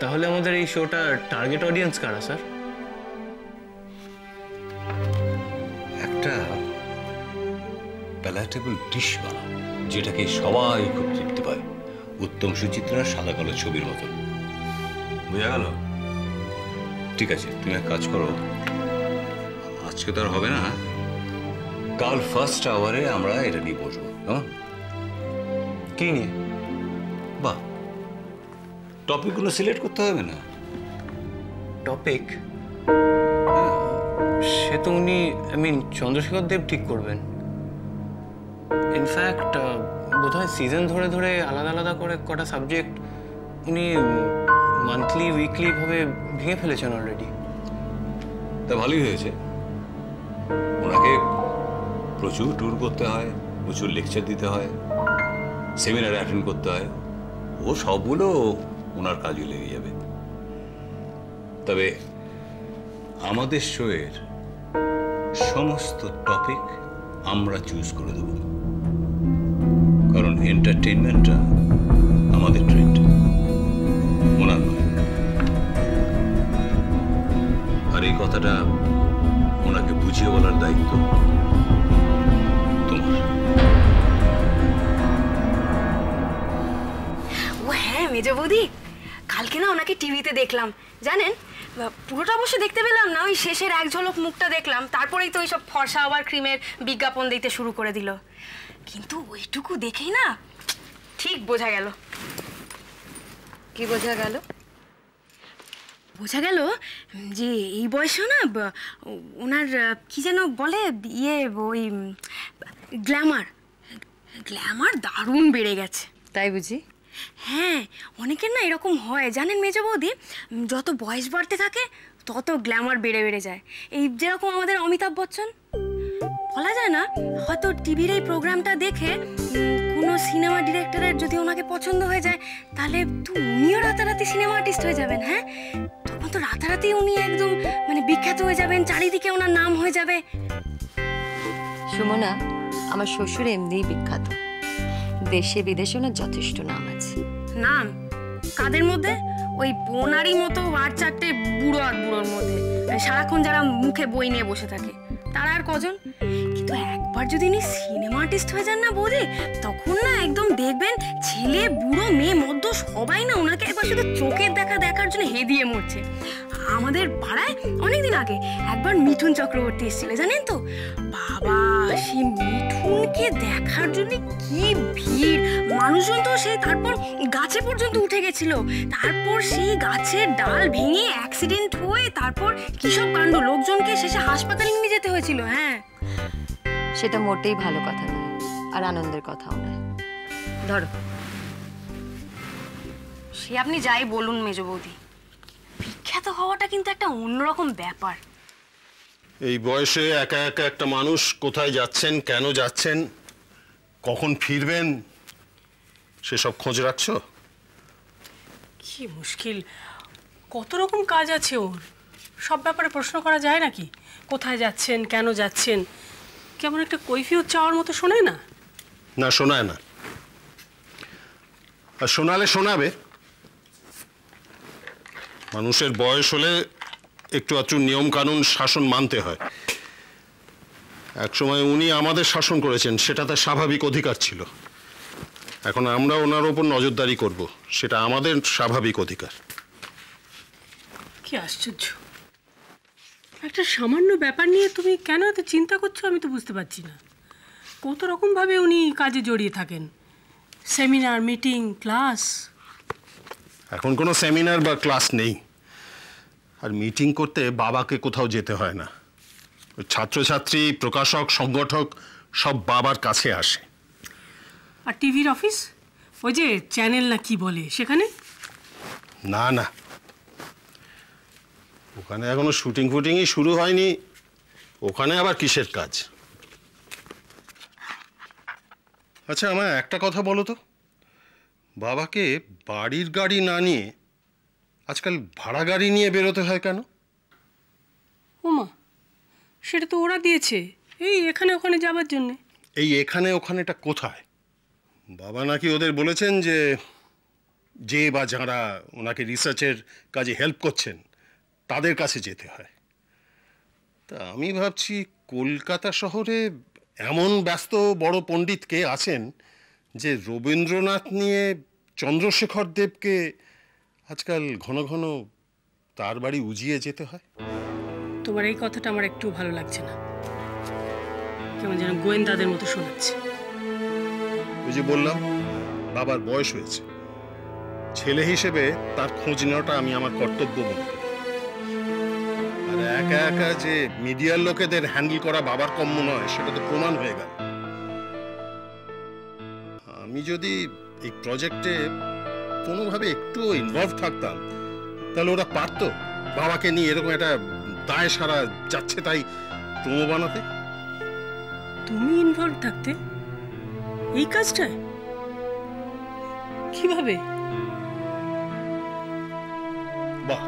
তাহলে আমাদের এই শোটার টার্গেট অডিয়েন্স কারা স্যার? একটা প্যালাটেবল ডিশ বানাও, যেটাকে সবাই খুব তৃপ্তি পায়। উত্তম সুচিত্রার সাদা কালো ছবির মতন। বোঝা গেল? ঠিক আছে, তুমি এক কাজ করো, আজকে তো আর হবে না, কাল ফার্স্ট আওয়ারে আমরা এটা নিয়ে বসবো। হ্যাঁ, কি নিয়ে? বাহ, টপিকগুলো সিলেক্ট করতে হবে না? টপিক সে তো উনি চন্দ্রশেখর দেব ঠিক করবেন। ইনফ্যাক্ট বোধহয় সিজন ধরে ধরে আলাদা আলাদা করে কটা সাবজেক্ট উনি মান্থলি উইকলি ভাবে ভেঙে ফেলেছেন অলরেডি। তা ভালোই হয়েছে। ওনাকে প্রচুর ট্যুর করতে হয়, প্রচুর লেকচার দিতে হয়, সেমিনার অ্যাটেন্ড করতে হয়, ও সবগুলো ওনার কাজে লেগে যাবে। তবে আমাদের শোয়ের সমস্ত টপিক আমরা চুজ করে দেব, কারণ এন্টারটেইনমেন্টটা আমাদের ট্রেন্ড, ওনার নয়। আর এই কথাটা ওনাকে বুঝিয়ে বলার দায়িত্ব তোমার। ও হ্যাঁ মেজ বৌদি, কালকে না ওনাকে টিভিতে দেখলাম, জানেন? পুরোটা অবশ্য দেখতে পেলাম না, ওই শেষের এক ঝলক মুখটা দেখলাম, তারপরেই তো ওইসব ফর্সা আবার ক্রিমের বিজ্ঞাপন দিতে শুরু করে দিল। কিন্তু ওইটুকু দেখেই না ঠিক বোঝা গেল। কি বোঝা গেল? বোঝা গেল যে এই বয়সেও না ওনার কি যেন বলে ইয়ে, ওই গ্ল্যামার গ্ল্যামার দারুণ বেড়ে গেছে। তাই বুঝি? হ্যাঁ, অনেকের না এরকম হয় জানেন মেজ বৌদি, যত বয়স বাড়তে থাকে তত গ্ল্যামার বেড়ে বেড়ে যায়। এই যেরকম আমাদের অমিতাভ বচ্চন, বলা যায় না হয়তো টিভির এই প্রোগ্রামটা দেখে কোনো সিনেমা ডিরেক্টরের যদি ওনাকে পছন্দ হয়ে যায়, তাহলে তো উনিও রাতারাতি সিনেমা আর্টিস্ট হয়ে যাবেন। হ্যাঁ, তখন তো রাতারাতি উনি একদম বিখ্যাত হয়ে যাবেন, চারিদিকে ওনার নাম হয়ে যাবে। সুমনা, আমার শ্বশুর এমনিই বিখ্যাত, দেশে বিদেশে ওনার যথেষ্ট নাম আছে। নাম কাদের মধ্যে? ওই বোনারই মতো আর চারটে বুড়ো আর বুড়োর মধ্যে, সারাক্ষণ যারা মুখে বই নিয়ে বসে থাকে তারা আর কজন। কিন্তু একবার যদি উনি সিনেমা আর্টিস্ট হয়ে যান না বৌদি, তখন না একদম দেখবেন ছেলে বুড়ো মেয়ে মধ্য সবাই না ওনাকে একবার শুধু চোখের দেখা দেখার জন্য হেদিয়ে মরছে। আমাদের পাড়ায় অনেকদিন আগে একবার মিঠুন চক্রবর্তী এসেছিল, জানেন তো? বাবা, সেই মিঠুনকে দেখার জন্য কি ভিড়, মানুষজন তো সেই তারপর গাছে পর্যন্ত উঠে গেছিল। তারপর সেই গাছের ডাল ভেঙে অ্যাক্সিডেন্ট হয়ে তারপর কি সব কাণ্ড, লোকজনকে শেষে হাসপাতালে নিয়ে যেতে হয়েছিল। হ্যাঁ, সেটা মোটেই ভালো কথা নয়, আর আনন্দের কথাও নয়। ধরো, সে আপনি যাই বলুন মেজ বৌদি, বিখ্যাত হওয়াটা কিন্তু একটা অন্যরকম ব্যাপার। এই বয়সে একা একা একটা মানুষ কোথায় যাচ্ছেন, কেন যাচ্ছেন, কখন ফিরবেন, সেসব খোঁজ রাখছো? কি মুশকিল, কত রকম কাজ আছে ওর, সব ব্যাপারে প্রশ্ন করা যায় নাকি? কোথায় যাচ্ছেন, কেন যাচ্ছেন, কেমন একটা কৈফিয়ত চাওয়ার মতো শোনায় না? না, শোনায় না। আর শোনালে শোনাবে, মানুষের বয়স হলে একটু আধটু নিয়ম কানুন শাসন মানতে হয়। একসময় উনি আমাদের শাসন করেছেন, সেটা তার স্বাভাবিক অধিকার ছিল। এখন আমরা ওনার ওপর নজরদারি করব, সেটা আমাদের স্বাভাবিক অধিকার। কি আশ্চর্য, একটা সামান্য ব্যাপার নিয়ে তুমি কেন এত চিন্তা করছো আমি তো বুঝতে পারছি না। কত রকমভাবে উনি কাজে জড়িয়ে থাকেন, সেমিনার, মিটিং, ক্লাস। এখন কোনো সেমিনার বা ক্লাস নেই, আর মিটিং করতে বাবাকে কোথাও যেতে হয় না। ছাত্রছাত্রী, প্রকাশক, সংগঠক সব বাবার কাছে আসে। আর টিভির অফিস, ওই যে চ্যানেল না কি বলে, সেখানে? না না, ওখানে এখনো শুটিং ফুটিংই শুরু হয়নি, ওখানে আবার কিসের কাজ? আচ্ছা, আমার একটা কথা বলো তো, বাবাকে বাড়ির গাড়ি না নিয়ে আজকাল ভাড়া গাড়ি নিয়ে বেরোতে হয় কেন? ওমা, সেটা তো ওরা দিয়েছে এই এখানে ওখানে যাবার জন্যে। এই এখানে ওখানেটা কোথায়? বাবা নাকি ওদের বলেছেন যে যে বা যারা ওনাকে রিসার্চের কাজে হেল্প করছেন তাদের কাছে যেতে হয়। তা আমি ভাবছি কলকাতা শহরে এমন ব্যস্ত বড় পণ্ডিত কে আছেন যে রবীন্দ্রনাথ নিয়ে চন্দ্রশেখর দেবকে আজকাল ঘন ঘন তার বাড়ি উজিয়ে যেতে হয়। তোমার এই কথাটা আমার একটু ভালো লাগছে না, কেমন যেন গোয়েন্দাদের মতো শোনাচ্ছে। ওই যে বললাম বাবার বয়স হয়েছে, ছেলে হিসেবে তার খোঁজ নেওয়াটা আমি আমার কর্তব্য মনে করি। আর একা একা যে মিডিয়ার লোকেদের হ্যান্ডেল করা বাবার কম্য নয় সেটা তো প্রমাণ হয়ে গেল। আমি যদি এই প্রজেক্টে কোনোভাবে একটু ইনভলভ থাকতাম তাহলে ওরা পারতো বাবাকে নিয়ে এরকম একটা দায় সারা যাচ্ছে তাই প্রোমো বানাতে। তুমি ইনভলভ থাকতে এই কাজটায়? কিভাবে? বাহ,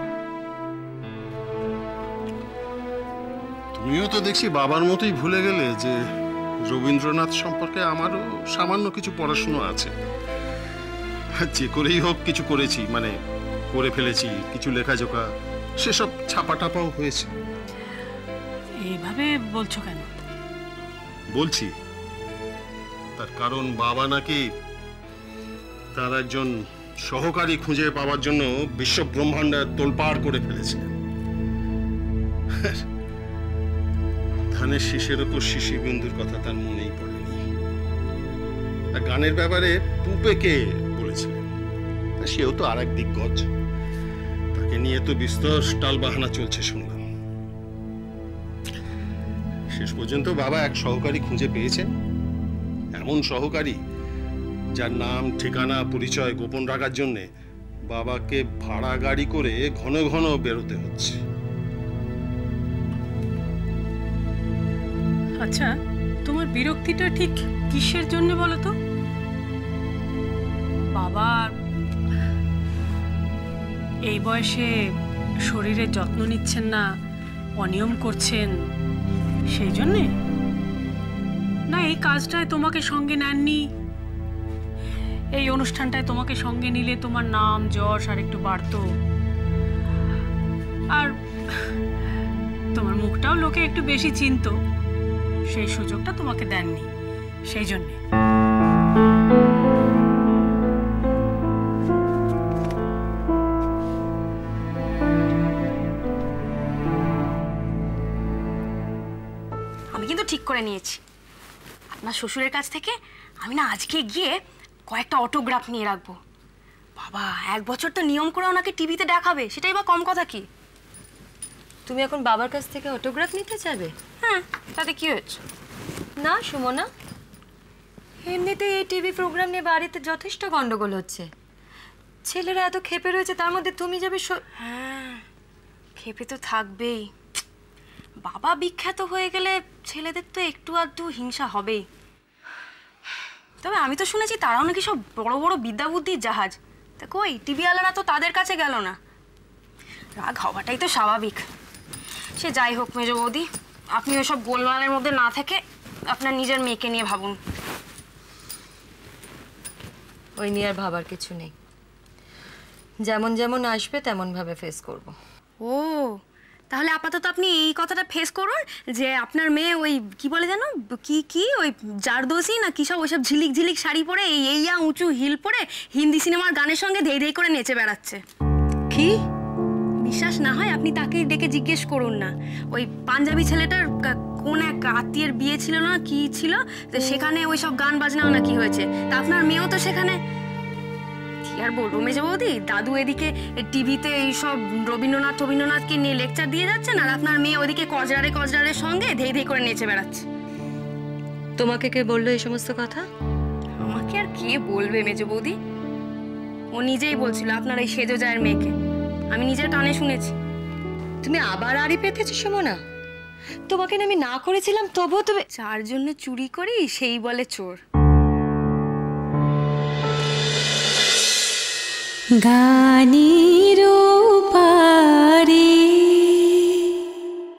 তুমিও তো দেখছি বাবার মতোই ভুলে গেলে যে রবীন্দ্রনাথ সম্পর্কে আমারও সামান্য কিছু পড়াশুনো আছে। যে করেই হোক কিছু করেছি, মানে করে ফেলেছি, কিছু লেখাজোকা সেসব ছাপা টাপাও হয়েছে। এইভাবে বলছো কেন? বলছি তার কারণ বাবা নাকি তার একজন সহকারী খুঁজে পাওয়ার জন্য বিশ্ব ব্রহ্মাণ্ড তোলপাড় করে ফেলেছিলেন। ধানের শীষের ওপর শিশি বিন্দুর কথা তার মনেই পড়েনি। আর গানের ব্যাপারে পুপেকে বলেছিলেন, সেও তো আর এক দিগ্গজ, তাকে নিয়ে তো বিস্তর টালবাহানা চলছে শুনলাম। শেষ পর্যন্ত বাবা এক সহকারী খুঁজে পেয়েছেন, এমন সহকারী যার নাম ঠিকানা পরিচয় গোপন রাখার জন্য বাবাকে ভাড়া গাড়ি করে ঘন ঘন বেরোতে হচ্ছে। আচ্ছা, তোমার বিরক্তিটা ঠিক কিসের জন্য বলো তো? বাবা এই বয়সে শরীরের যত্ন নিচ্ছেন না, অনিয়ম করছেন, সেই জন্যে? না এই কাজটায় তোমাকে সঙ্গে নেননি, এই অনুষ্ঠানটায় তোমাকে সঙ্গে নিলে তোমার নাম যশ আর একটু বাড়তো, আর তোমার মুখটাও লোকে একটু বেশি চিনতো, সেই সুযোগটা তোমাকে দেননি, সেই জন্যে? আমি কিন্তু ঠিক করে নিয়েছি, আপনার শ্বশুরের কাছ থেকে আমি না আজকে গিয়ে কয়েকটা অটোগ্রাফ নিয়ে রাখবো। বাবা 1 বছর তো নিয়ম করে ওনাকে টিভিতে দেখাবে, সেটাই বা কম কথা কি? তুমি এখন বাবার কাছ থেকে অটোগ্রাফ নিতে যাবে? হ্যাঁ, তাতে কি হয়েছে? না সুমনা, এমনিতে এই টিভি প্রোগ্রাম নিয়ে বাড়িতে যথেষ্ট গন্ডগোল হচ্ছে, ছেলেরা এত ক্ষেপে রয়েছে, তার মধ্যে তুমি যাবে? হ্যাঁ, ক্ষেপে তো থাকবেই। বাবা বিখ্যাত হয়ে গেলে ছেলেদের তো একটু আধটু হিংসা হবেই। তবে আমি তো শুনেছি তারাও নাকি সব বড় বড় বিদ্যা বুদ্ধির জাহাজ। তা কই টিভিওয়ালারা তো তাদের কাছে গেল না। রাগ হওয়াটাই তো স্বাভাবিক। সে যাই হোক মেজ বৌদি, আপনি ওইসব গোলমালের মধ্যে না থেকে আপনার নিজের মেয়েকে নিয়ে ভাবুন। ওই নিয়ে আর ভাবার কিছু নেই, যেমন যেমন আসবে তেমন ভাবে ফেস করব। ও তাহলে আপাতত আপনি এই কথাটা ফেস করুন যে আপনার মেয়ে ওই কি বলে জানো, কি ওই জারদোসি না কি সব ওইসব ঝিলিক ঝিলিক শাড়ি পরে এইয়া উঁচু হিল পরে হিন্দি সিনেমার গানের সঙ্গে ধেই ধেই করে নেচে বেড়াচ্ছে। কি? বিশ্বাস না হয় আপনি তাকে ডেকে জিজ্ঞেস করুন না। ওই পাঞ্জাবি ছেলেটার কোন এক আত্মীয়ের বিয়ে ছিল না কি ছিল, তো সেখানে ওই সব গান বাজনাও না কি হয়েছে, তা আপনার মেয়েও তো সেখানে। কি আর বলবো মেজো বৌদি, দাদু এদিকে টিভিতে এইসব রবীন্দ্রনাথকে নিয়ে লেকচার দিয়ে যাচ্ছেন, আর আপনার মেয়ে ওদিকে কজরারের সঙ্গে ধেই ধেই করে নেচে বেড়াচ্ছে। তোমাকে কে বললো এই সমস্ত কথা? আমাকে আর কে বলবে মেজো বৌদি, ও নিজেই বলছিল আপনার ওই সেজো জায়ের মেয়েকে, আমি নিজের কানে শুনেছি। তুমি আবার আড়ি পেতেছো সুমনা? তোমাকে আমি না করেছিলাম তবুও তুমি। যার জন্য চুরি করি সেই বলে চোর। গানিরো